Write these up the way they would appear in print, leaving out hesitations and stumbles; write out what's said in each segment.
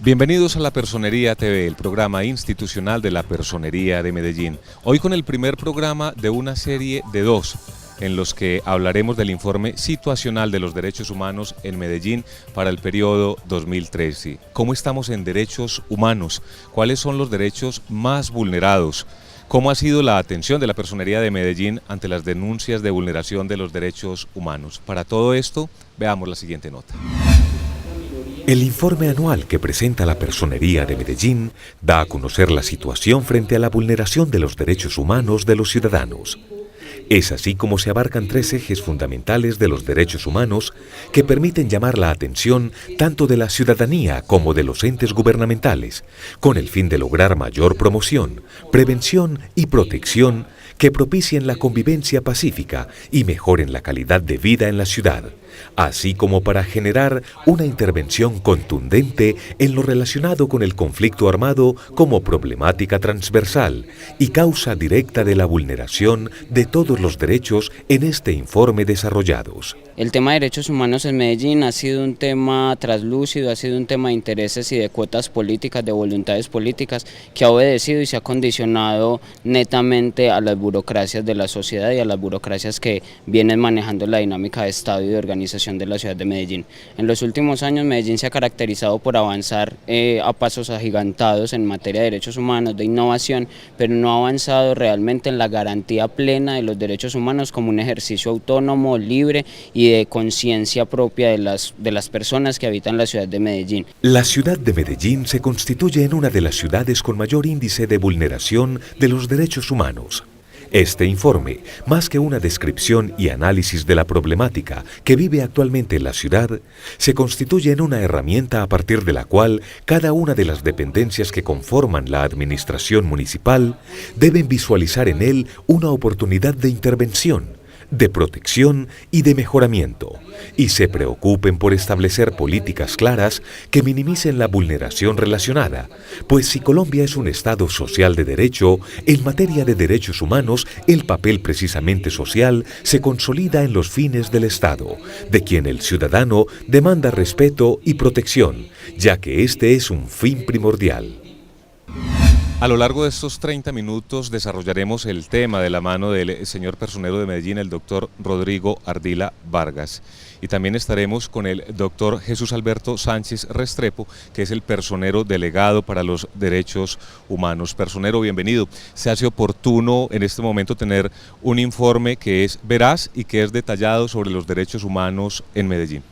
Bienvenidos a La Personería TV, el programa institucional de la Personería de Medellín. Hoy con el primer programa de una serie de dos, en los que hablaremos del informe situacional de los derechos humanos en Medellín para el periodo 2013. ¿Cómo estamos en derechos humanos? ¿Cuáles son los derechos más vulnerados? ¿Cómo ha sido la atención de la Personería de Medellín ante las denuncias de vulneración de los derechos humanos? Para todo esto, veamos la siguiente nota. El informe anual que presenta la Personería de Medellín da a conocer la situación frente a la vulneración de los derechos humanos de los ciudadanos. Es así como se abarcan tres ejes fundamentales de los derechos humanos que permiten llamar la atención tanto de la ciudadanía como de los entes gubernamentales, con el fin de lograr mayor promoción, prevención y protección que propicien la convivencia pacífica y mejoren la calidad de vida en la ciudad, así como para generar una intervención contundente en lo relacionado con el conflicto armado como problemática transversal y causa directa de la vulneración de todos los derechos en este informe desarrollados. El tema de derechos humanos en Medellín ha sido un tema traslúcido, ha sido un tema de intereses y de cuotas políticas, de voluntades políticas, que ha obedecido y se ha condicionado netamente a las burocracias de la sociedad y a las burocracias que vienen manejando la dinámica de Estado y de organización de la ciudad de Medellín. En los últimos años Medellín se ha caracterizado por avanzar a pasos agigantados en materia de derechos humanos, de innovación, pero no ha avanzado realmente en la garantía plena de los derechos humanos como un ejercicio autónomo, libre y de conciencia propia de las personas que habitan la ciudad de Medellín. La ciudad de Medellín se constituye en una de las ciudades con mayor índice de vulneración de los derechos humanos. Este informe, más que una descripción y análisis de la problemática que vive actualmente la ciudad, se constituye en una herramienta a partir de la cual cada una de las dependencias que conforman la administración municipal deben visualizar en él una oportunidad de intervención, de protección y de mejoramiento, y se preocupen por establecer políticas claras que minimicen la vulneración relacionada, pues si Colombia es un Estado social de derecho, en materia de derechos humanos, el papel precisamente social se consolida en los fines del Estado, de quien el ciudadano demanda respeto y protección, ya que este es un fin primordial. A lo largo de estos 30 minutos desarrollaremos el tema de la mano del señor personero de Medellín, el doctor Rodrigo Ardila Vargas. Y también estaremos con el doctor Jesús Alberto Sánchez Restrepo, que es el personero delegado para los derechos humanos. Personero, bienvenido. Se hace oportuno en este momento tener un informe que es veraz y que es detallado sobre los derechos humanos en Medellín.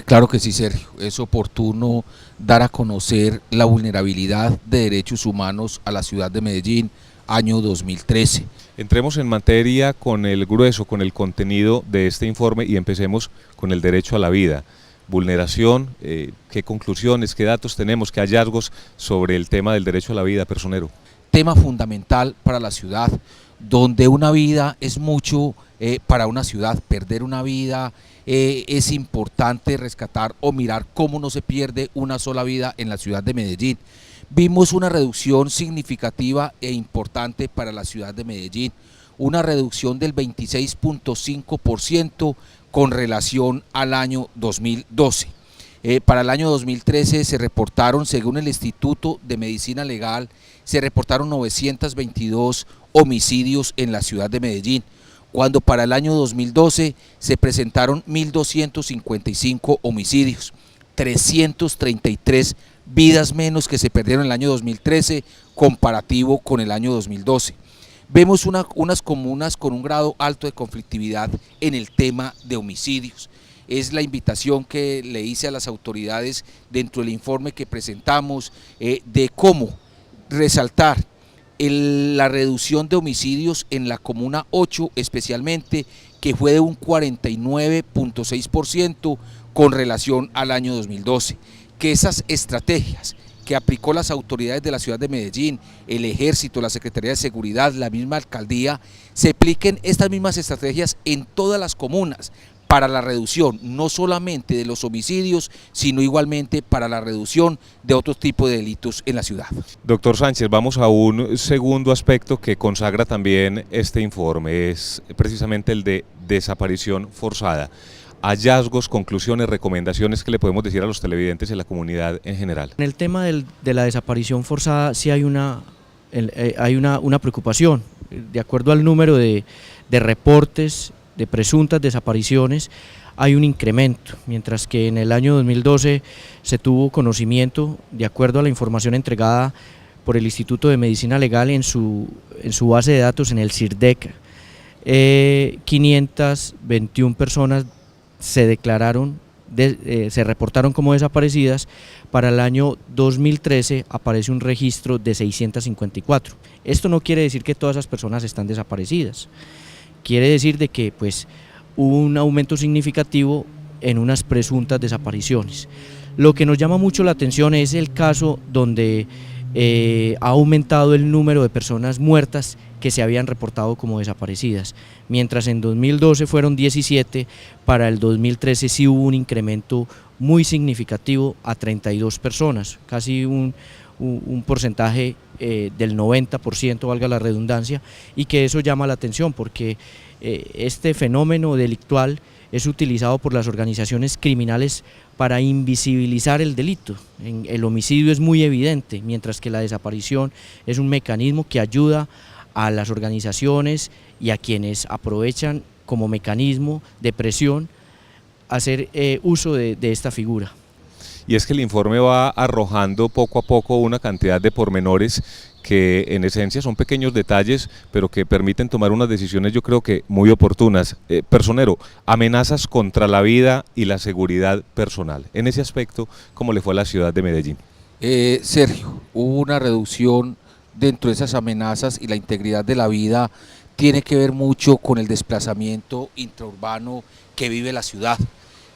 Claro que sí, Sergio, es oportuno dar a conocer la vulnerabilidad de derechos humanos a la ciudad de Medellín, año 2013. Entremos en materia con el grueso, con el contenido de este informe y empecemos con el derecho a la vida. Vulneración, ¿qué conclusiones, qué datos tenemos, qué hallazgos sobre el tema del derecho a la vida, personero? Tema fundamental para la ciudad, donde una vida es mucho para una ciudad. Perder una vida es importante rescatar o mirar cómo no se pierde una sola vida en la ciudad de Medellín. Vimos una reducción significativa e importante para la ciudad de Medellín, una reducción del 26.5% con relación al año 2012. Para el año 2013 se reportaron, según el Instituto de Medicina Legal, se reportaron 922 homicidios en la ciudad de Medellín, cuando para el año 2012 se presentaron 1.255 homicidios, 333 vidas menos que se perdieron en el año 2013 comparativo con el año 2012. Vemos unas comunas con un grado alto de conflictividad en el tema de homicidios. Es la invitación que le hice a las autoridades dentro del informe que presentamos de cómo resaltar la reducción de homicidios en la Comuna 8 especialmente, que fue de un 49.6% con relación al año 2012. Que esas estrategias que aplicó las autoridades de la ciudad de Medellín, el Ejército, la Secretaría de Seguridad, la misma alcaldía, se apliquen estas mismas estrategias en todas las comunas, para la reducción no solamente de los homicidios, sino igualmente para la reducción de otro tipo de delitos en la ciudad. Doctor Sánchez, vamos a un segundo aspecto que consagra también este informe, es precisamente el de desaparición forzada. hallazgos, conclusiones, recomendaciones que le podemos decir a los televidentes y a la comunidad en general. En el tema de la desaparición forzada sí hay una preocupación. De acuerdo al número de reportes de presuntas desapariciones, hay un incremento, mientras que en el año 2012 se tuvo conocimiento, de acuerdo a la información entregada por el Instituto de Medicina Legal en su base de datos en el CIRDEC, 521 personas se reportaron como desaparecidas. Para el año 2013 aparece un registro de 654. Esto no quiere decir que todas esas personas están desaparecidas, quiere decir de que pues hubo un aumento significativo en unas presuntas desapariciones. Lo que nos llama mucho la atención es el caso donde ha aumentado el número de personas muertas que se habían reportado como desaparecidas. Mientras en 2012 fueron 17, para el 2013 sí hubo un incremento muy significativo a 32 personas, casi un porcentaje del 90%, valga la redundancia, y que eso llama la atención porque este fenómeno delictual es utilizado por las organizaciones criminales para invisibilizar el delito. El homicidio es muy evidente, mientras que la desaparición es un mecanismo que ayuda a las organizaciones y a quienes aprovechan como mecanismo de presión hacer uso de esta figura. Y es que el informe va arrojando poco a poco una cantidad de pormenores que en esencia son pequeños detalles, pero que permiten tomar unas decisiones yo creo que muy oportunas. Personero, amenazas contra la vida y la seguridad personal. En ese aspecto, ¿cómo le fue a la ciudad de Medellín? Sergio, hubo una reducción dentro de esas amenazas y la integridad de la vida tiene que ver mucho con el desplazamiento intraurbano que vive la ciudad.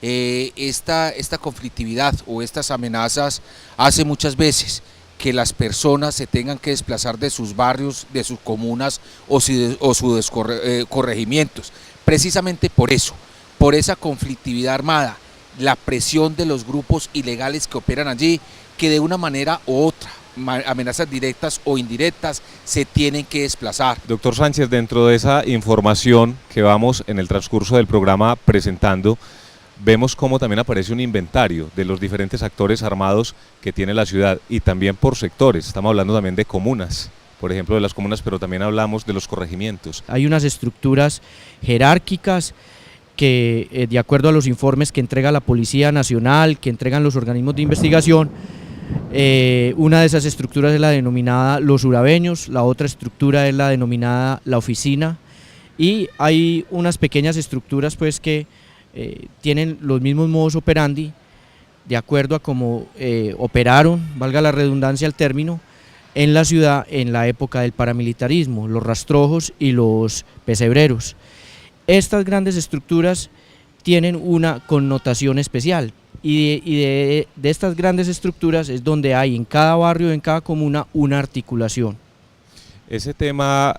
Esta conflictividad o estas amenazas hace muchas veces que las personas se tengan que desplazar de sus barrios, de sus comunas o sus corregimientos. Precisamente por eso, por esa conflictividad armada, la presión de los grupos ilegales que operan allí, que de una manera u otra, amenazas directas o indirectas, se tienen que desplazar. Doctor Sánchez, dentro de esa información que vamos en el transcurso del programa presentando, vemos cómo también aparece un inventario de los diferentes actores armados que tiene la ciudad y también por sectores. Estamos hablando también de comunas, por ejemplo de las comunas, pero también hablamos de los corregimientos. Hay unas estructuras jerárquicas que de acuerdo a los informes que entrega la Policía Nacional, que entregan los organismos de investigación, una de esas estructuras es la denominada Los Urabeños, la otra estructura es la denominada La Oficina, y hay unas pequeñas estructuras pues que tienen los mismos modus operandi de acuerdo a cómo operaron, valga la redundancia el término, en la ciudad en la época del paramilitarismo, los rastrojos y los pesebreros. Estas grandes estructuras tienen una connotación especial y de estas grandes estructuras es donde hay en cada barrio, en cada comuna, una articulación. Ese tema,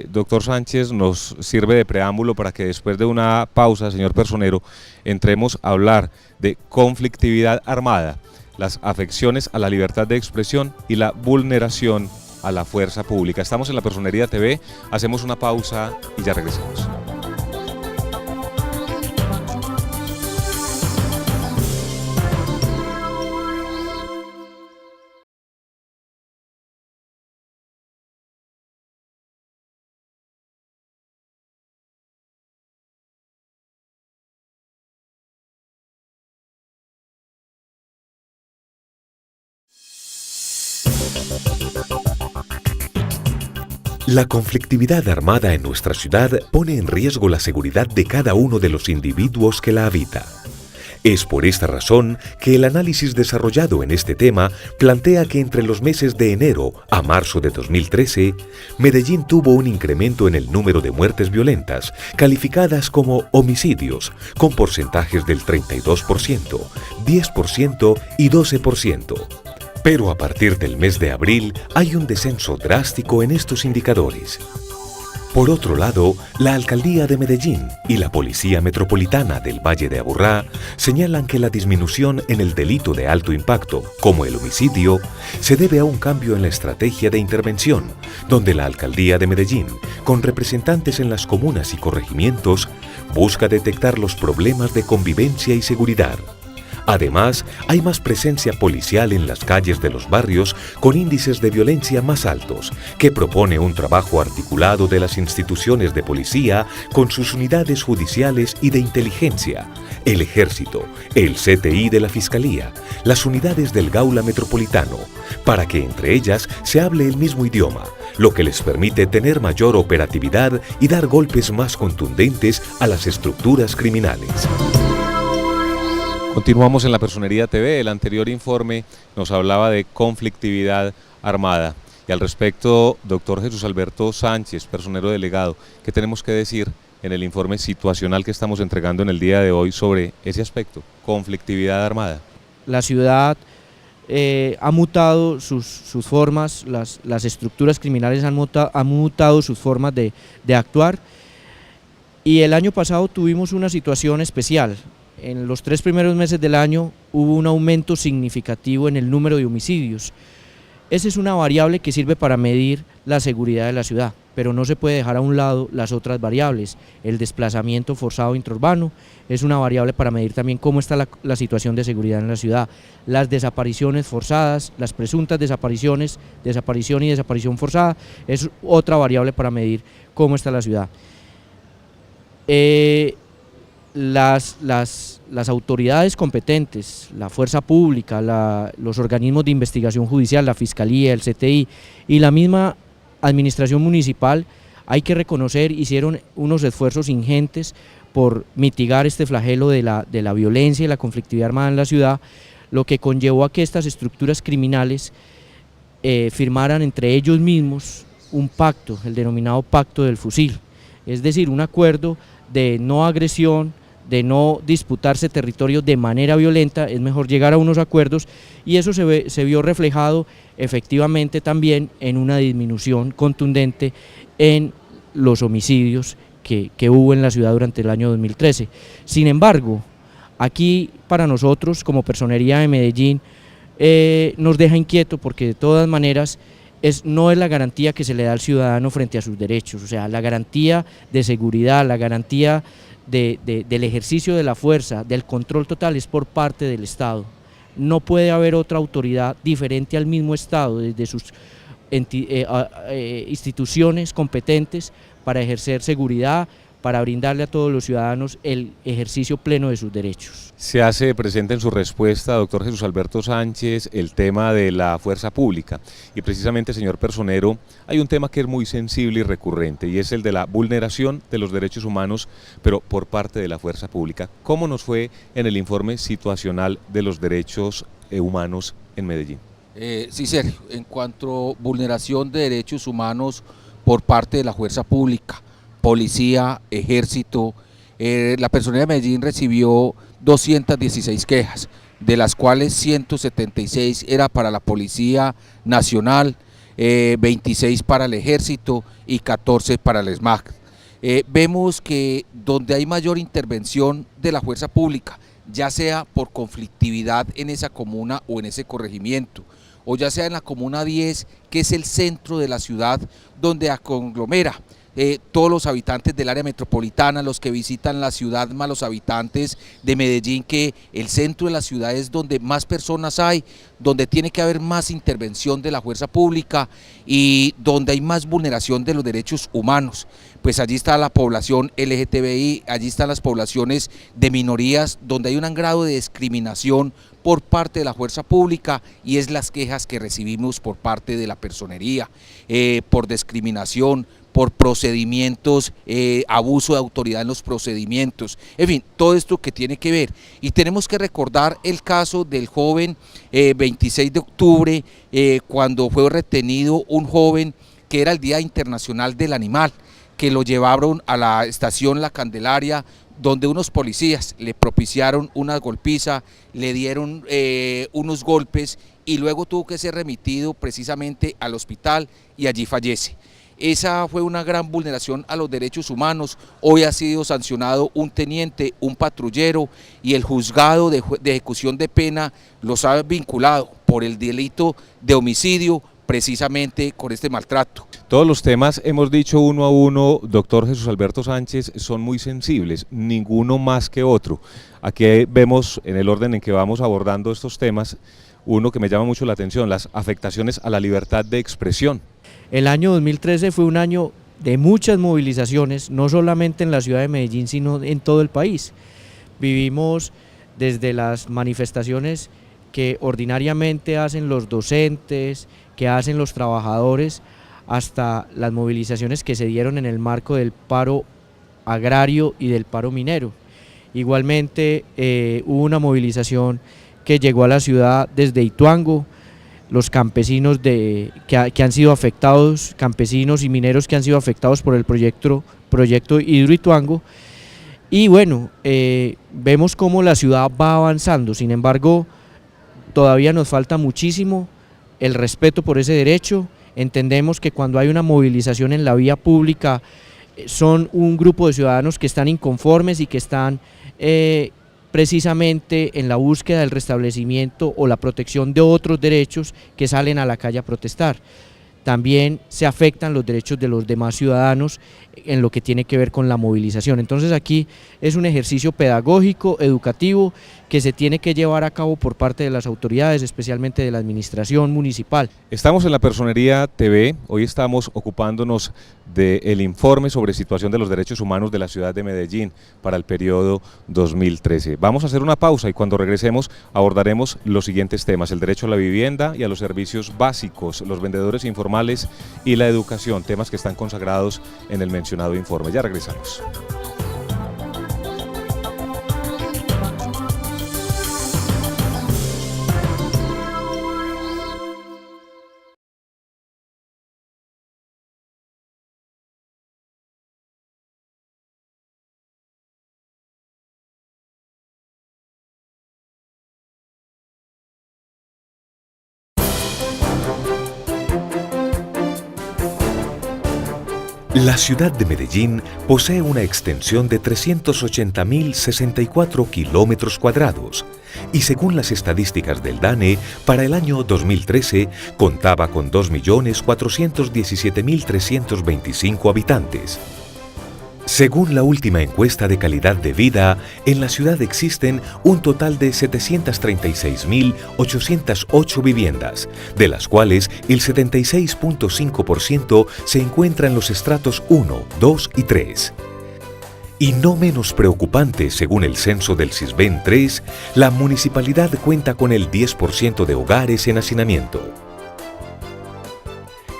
doctor Sánchez, nos sirve de preámbulo para que después de una pausa, señor personero, entremos a hablar de conflictividad armada, las afecciones a la libertad de expresión y la vulneración a la fuerza pública. Estamos en La Personería TV, hacemos una pausa y ya regresamos. La conflictividad armada en nuestra ciudad pone en riesgo la seguridad de cada uno de los individuos que la habita. Es por esta razón que el análisis desarrollado en este tema plantea que entre los meses de enero a marzo de 2013, Medellín tuvo un incremento en el número de muertes violentas, calificadas como homicidios, con porcentajes del 32%, 10% y 12%. Pero a partir del mes de abril hay un descenso drástico en estos indicadores. Por otro lado, la Alcaldía de Medellín y la Policía Metropolitana del Valle de Aburrá señalan que la disminución en el delito de alto impacto, como el homicidio, se debe a un cambio en la estrategia de intervención, donde la Alcaldía de Medellín, con representantes en las comunas y corregimientos, busca detectar los problemas de convivencia y seguridad. Además, hay más presencia policial en las calles de los barrios con índices de violencia más altos, que propone un trabajo articulado de las instituciones de policía con sus unidades judiciales y de inteligencia, el Ejército, el CTI de la Fiscalía, las unidades del Gaula Metropolitano, para que entre ellas se hable el mismo idioma, lo que les permite tener mayor operatividad y dar golpes más contundentes a las estructuras criminales. Continuamos en La Personería TV. El anterior informe nos hablaba de conflictividad armada. Y al respecto, doctor Jesús Alberto Sánchez, personero delegado, ¿qué tenemos que decir en el informe situacional que estamos entregando en el día de hoy sobre ese aspecto, conflictividad armada? La ciudad ha mutado sus formas, las estructuras criminales han mutado sus formas de actuar, y el año pasado tuvimos una situación especial. En los 3 primeros meses del año hubo un aumento significativo en el número de homicidios. Esa es una variable que sirve para medir la seguridad de la ciudad, pero no se puede dejar a un lado las otras variables. El desplazamiento forzado intraurbano es una variable para medir también cómo está la situación de seguridad en la ciudad. Las desapariciones forzadas, las presuntas desapariciones, desaparición y desaparición forzada, es otra variable para medir cómo está la ciudad. Las autoridades competentes, la fuerza pública, los organismos de investigación judicial, la Fiscalía, el CTI y la misma administración municipal, hay que reconocer, hicieron unos esfuerzos ingentes por mitigar este flagelo de la violencia y la conflictividad armada en la ciudad, lo que conllevó a que estas estructuras criminales firmaran entre ellos mismos un pacto, el denominado Pacto del Fusil, es decir, un acuerdo de no agresión, de no disputarse territorios de manera violenta. Es mejor llegar a unos acuerdos, y eso se vio reflejado efectivamente también en una disminución contundente en los homicidios que hubo en la ciudad durante el año 2013. Sin embargo, aquí para nosotros como Personería de Medellín nos deja inquieto, porque de todas maneras no es la garantía que se le da al ciudadano frente a sus derechos, o sea, la garantía de seguridad, la garantía del ejercicio de la fuerza, del control total, es por parte del Estado. No puede haber otra autoridad diferente al mismo Estado, desde sus instituciones competentes para ejercer seguridad, para brindarle a todos los ciudadanos el ejercicio pleno de sus derechos. Se hace presente en su respuesta, doctor Jesús Alberto Sánchez, el tema de la fuerza pública, y precisamente, señor personero, hay un tema que es muy sensible y recurrente, y es el de la vulneración de los derechos humanos, pero por parte de la fuerza pública. ¿Cómo nos fue en el informe situacional de los derechos humanos en Medellín? Sí, Sergio, en cuanto a vulneración de derechos humanos por parte de la fuerza pública, policía, ejército, la Personería de Medellín recibió 216 quejas, de las cuales 176 era para la Policía Nacional, 26 para el Ejército y 14 para el SMAC. Vemos que donde hay mayor intervención de la fuerza pública, ya sea por conflictividad en esa comuna o en ese corregimiento, o ya sea en la comuna 10, que es el centro de la ciudad donde conglomera todos los habitantes del área metropolitana, los que visitan la ciudad, más los habitantes de Medellín, que el centro de la ciudad es donde más personas hay, donde tiene que haber más intervención de la fuerza pública y donde hay más vulneración de los derechos humanos. Pues allí está la población LGTBI, allí están las poblaciones de minorías, donde hay un gran grado de discriminación por parte de la fuerza pública, y es las quejas que recibimos por parte de la personería, por discriminación, por procedimientos, abuso de autoridad en los procedimientos, en fin, todo esto que tiene que ver. Y tenemos que recordar el caso del joven 26 de octubre, cuando fue retenido un joven que era el Día Internacional del Animal, que lo llevaron a la estación La Candelaria, donde unos policías le propiciaron una golpiza, le dieron unos golpes, y luego tuvo que ser remitido precisamente al hospital y allí fallece. Esa fue una gran vulneración a los derechos humanos. Hoy ha sido sancionado un teniente, un patrullero, y el juzgado de ejecución de pena los ha vinculado por el delito de homicidio, precisamente con este maltrato. Todos los temas, hemos dicho uno a uno, doctor Jesús Alberto Sánchez, son muy sensibles, ninguno más que otro. Aquí vemos en el orden en que vamos abordando estos temas, uno que me llama mucho la atención, las afectaciones a la libertad de expresión. El año 2013 fue un año de muchas movilizaciones, no solamente en la ciudad de Medellín, sino en todo el país. Vivimos desde las manifestaciones que ordinariamente hacen los docentes, que hacen los trabajadores, hasta las movilizaciones que se dieron en el marco del paro agrario y del paro minero. Igualmente hubo una movilización que llegó a la ciudad desde Ituango, los campesinos que han sido afectados, campesinos y mineros que han sido afectados por el proyecto Hidroituango. Y bueno, vemos cómo la ciudad va avanzando, sin embargo, todavía nos falta muchísimo el respeto por ese derecho. Entendemos que cuando hay una movilización en la vía pública son un grupo de ciudadanos que están inconformes y que están precisamente en la búsqueda del restablecimiento o la protección de otros derechos que salen a la calle a protestar. También se afectan los derechos de los demás ciudadanos en lo que tiene que ver con la movilización. Entonces aquí es un ejercicio pedagógico, educativo, que se tiene que llevar a cabo por parte de las autoridades, especialmente de la administración municipal. Estamos en la Personería TV, hoy estamos ocupándonos del informe sobre situación de los derechos humanos de la ciudad de Medellín para el periodo 2013. Vamos a hacer una pausa y cuando regresemos abordaremos los siguientes temas: el derecho a la vivienda y a los servicios básicos, los vendedores informales y la educación, temas que están consagrados en el mencionado informe. Ya regresamos. La ciudad de Medellín posee una extensión de 380.064 kilómetros cuadrados y según las estadísticas del DANE, para el año 2013 contaba con 2.417.325 habitantes. Según la última encuesta de calidad de vida, en la ciudad existen un total de 736.808 viviendas, de las cuales el 76.5% se encuentra en los estratos 1, 2 y 3. Y no menos preocupante, según el censo del CISBEN 3, la municipalidad cuenta con el 10% de hogares en hacinamiento.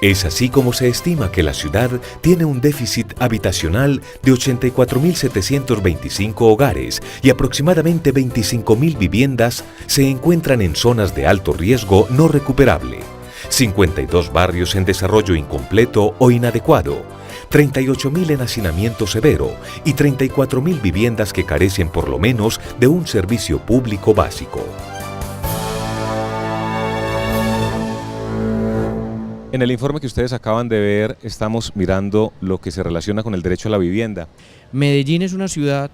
Es así como se estima que la ciudad tiene un déficit habitacional de 84.725 hogares y aproximadamente 25.000 viviendas se encuentran en zonas de alto riesgo no recuperable, 52 barrios en desarrollo incompleto o inadecuado, 38.000 en hacinamiento severo y 34.000 viviendas que carecen por lo menos de un servicio público básico. En el informe que ustedes acaban de ver, estamos mirando lo que se relaciona con el derecho a la vivienda. Medellín es una ciudad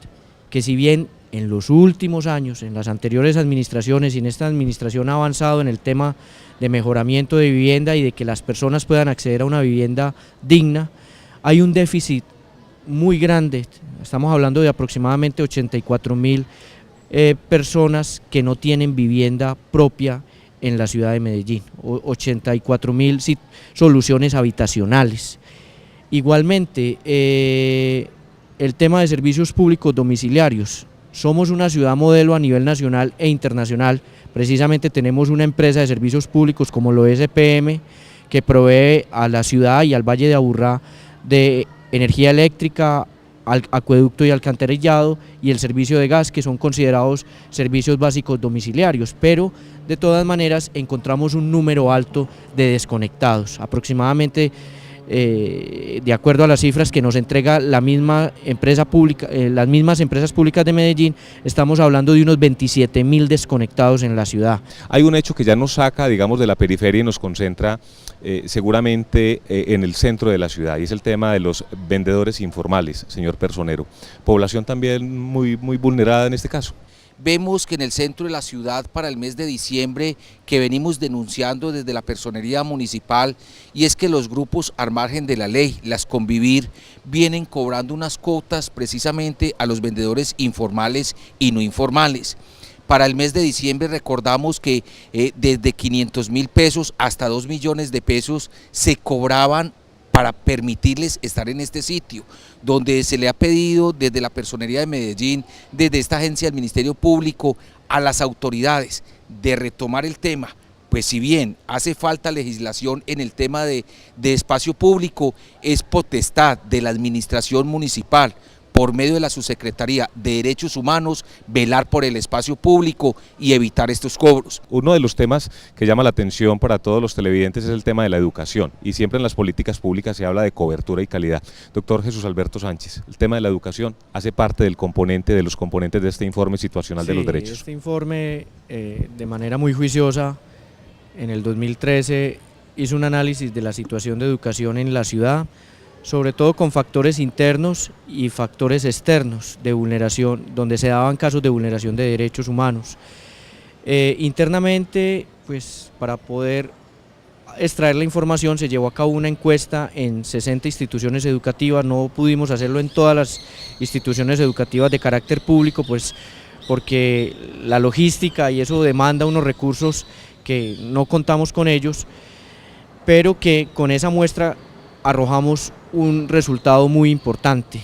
que, si bien en los últimos años, en las anteriores administraciones y en esta administración ha avanzado en el tema de mejoramiento de vivienda y de que las personas puedan acceder a una vivienda digna, hay un déficit muy grande. Estamos hablando de aproximadamente 84.000 personas que no tienen vivienda propia en la ciudad de Medellín, 84.000 soluciones habitacionales. Igualmente, el tema de servicios públicos domiciliarios. Somos una ciudad modelo a nivel nacional e internacional. Precisamente tenemos una empresa de servicios públicos como lo es EPM, que provee a la ciudad y al Valle de Aburrá de energía eléctrica, acueducto y alcantarillado, y el servicio de gas, que son considerados servicios básicos domiciliarios, pero de todas maneras encontramos un número alto de desconectados, aproximadamente de acuerdo a las cifras que nos entrega la misma empresa pública, las mismas empresas públicas de Medellín, estamos hablando de unos 27.000 desconectados en la ciudad. Hay un hecho que ya nos saca, digamos, de la periferia y nos concentra seguramente en el centro de la ciudad, y es el tema de los vendedores informales, señor Personero. Población también muy vulnerada en este caso. vemos que en el centro de la ciudad para el mes de diciembre, que venimos denunciando desde la personería municipal, y es que los grupos al margen de la ley, las Convivir, vienen cobrando unas cuotas precisamente a los vendedores informales y no informales. Para el mes de diciembre recordamos que desde 500.000 pesos hasta 2 millones de pesos se cobraban para permitirles estar en este sitio, donde se le ha pedido desde la Personería de Medellín, desde esta agencia del Ministerio Público, a las autoridades de retomar el tema. Pues si bien hace falta legislación en el tema de espacio público, es potestad de la administración municipal, por medio de la Subsecretaría de Derechos Humanos, velar por el espacio público y evitar estos cobros. Uno de los temas que llama la atención para todos los televidentes es el tema de la educación, y siempre en las políticas públicas se habla de cobertura y calidad. Doctor Jesús Alberto Sánchez, el tema de la educación hace parte de los componentes de este informe situacional de los derechos. Este informe, de manera muy juiciosa, en el 2013 hizo un análisis de la situación de educación en la ciudad, sobre todo con factores internos y factores externos de vulneración, donde se daban casos de vulneración de derechos humanos. Internamente, pues para poder extraer la información se llevó a cabo una encuesta en 60 instituciones educativas. No pudimos hacerlo en todas las instituciones educativas de carácter público, pues porque la logística y eso demanda unos recursos que no contamos con ellos, pero que con esa muestra arrojamos un resultado muy importante.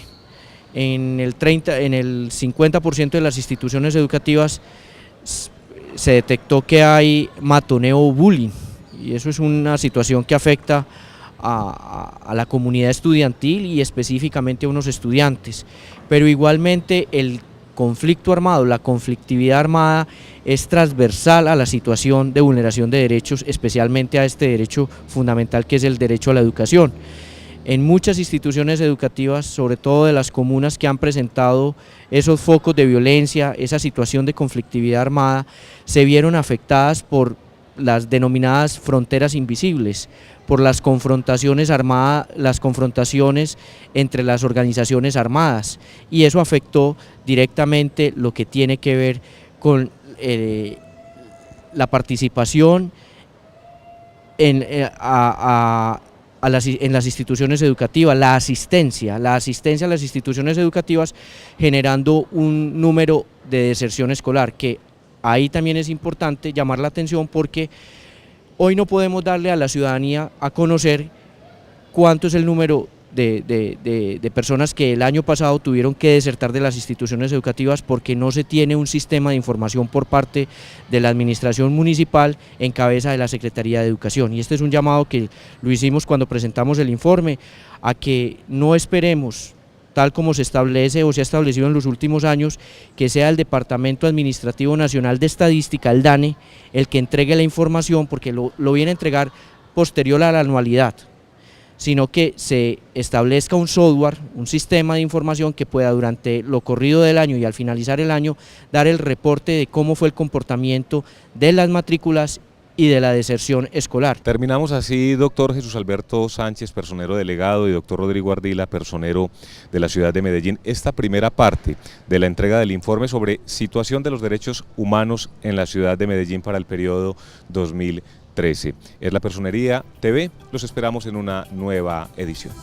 En el 50% de las instituciones educativas se detectó que hay matoneo o bullying, y eso es una situación que afecta a la comunidad estudiantil y específicamente a unos estudiantes, pero igualmente el conflicto armado, la conflictividad armada es transversal a la situación de vulneración de derechos, especialmente a este derecho fundamental que es el derecho a la educación. En muchas instituciones educativas, sobre todo de las comunas que han presentado esos focos de violencia, esa situación de conflictividad armada, se vieron afectadas por las denominadas fronteras invisibles, por las confrontaciones armadas, las confrontaciones entre las organizaciones armadas, y eso afectó directamente lo que tiene que ver con la participación en las instituciones educativas, la asistencia a las instituciones educativas, generando un número de deserción escolar, que ahí también es importante llamar la atención, porque hoy no podemos darle a la ciudadanía a conocer cuánto es el número de personas que el año pasado tuvieron que desertar de las instituciones educativas, porque no se tiene un sistema de información por parte de la administración municipal en cabeza de la Secretaría de Educación. Y este es un llamado que lo hicimos cuando presentamos el informe, a que no esperemos, tal como se establece o se ha establecido en los últimos años, que sea el Departamento Administrativo Nacional de Estadística, el DANE, el que entregue la información, porque lo viene a entregar posterior a la anualidad, sino que se establezca un software, un sistema de información que pueda durante lo corrido del año y al finalizar el año dar el reporte de cómo fue el comportamiento de las matrículas y de la deserción escolar. Terminamos así, doctor Jesús Alberto Sánchez, personero delegado, y doctor Rodrigo Ardila, personero de la ciudad de Medellín, esta primera parte de la entrega del informe sobre situación de los derechos humanos en la ciudad de Medellín para el periodo 2013. Es la Personería TV, los esperamos en una nueva edición.